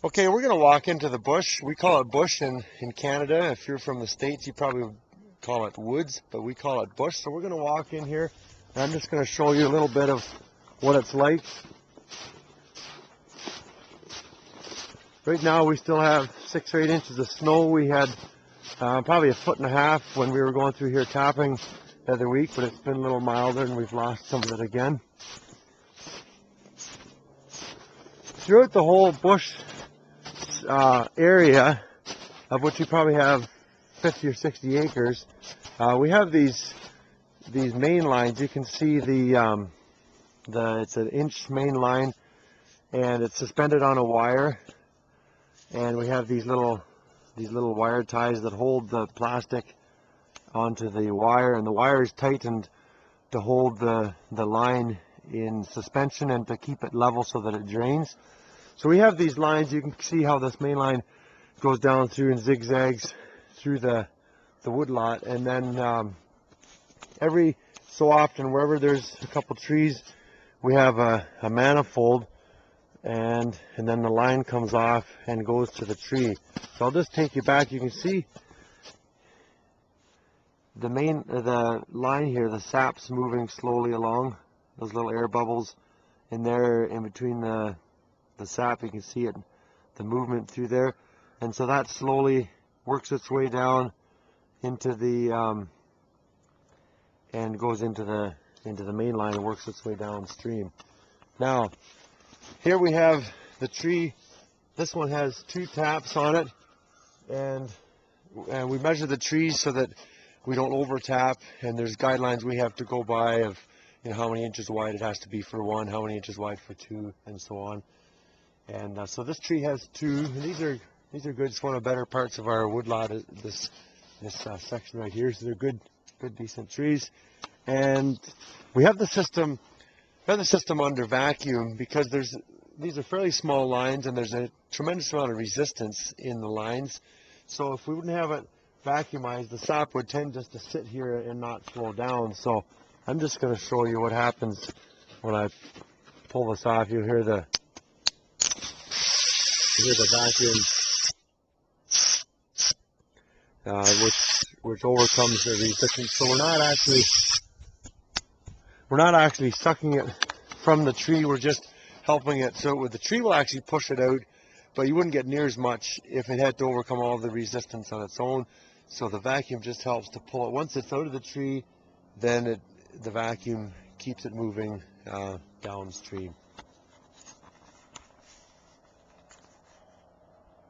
Okay, we're going to walk into the bush. We call it bush in Canada. If you're from the States, you probably would call it woods, but we call it bush. So we're going to walk in here, and I'm just going to show you a little bit of what it's like. Right now we still have 6 or 8 inches of snow. We had probably 1.5 foot when we were going through here tapping the other week, but it's been a little milder and we've lost some of it again. Throughout the whole bush area, of which we probably have 50 or 60 acres, we have these main lines. You can see it's an inch main line, and it's suspended on a wire, and we have these little wire ties that hold the plastic onto the wire, and the wire is tightened to hold the line in suspension and to keep it level so that it drains. So we have these lines. You can see how this main line goes down through and zigzags through the woodlot, and then every so often, wherever there's a couple trees, we have a manifold, and then the line comes off and goes to the tree. So I'll just take you back. You can see the line here, the sap's moving slowly along. Those little air bubbles in there, in between the sap, you can see it, the movement through there, and so that slowly works its way down into the and goes into the main line and works its way downstream. Now, here we have the tree. This one has 2 taps on it, and we measure the trees so that we don't over tap, and there's guidelines we have to go by of how many inches wide it has to be for 1, how many inches wide for 2, and so on. And so this tree has 2, and these are good. It's one of the better parts of our woodlot, this section right here. So they're good decent trees. And we have the system under vacuum because these are fairly small lines, and there's a tremendous amount of resistance in the lines. So if we wouldn't have it vacuumized, the sap would tend just to sit here and not flow down. So I'm just going to show you what happens when I pull this off. You hear the vacuum, which overcomes the resistance. So we're not actually sucking it from the tree. We're just helping it. So the tree will actually push it out, but you wouldn't get near as much if it had to overcome all the resistance on its own. So the vacuum just helps to pull it. Once it's out of the tree, then the vacuum keeps it moving downstream.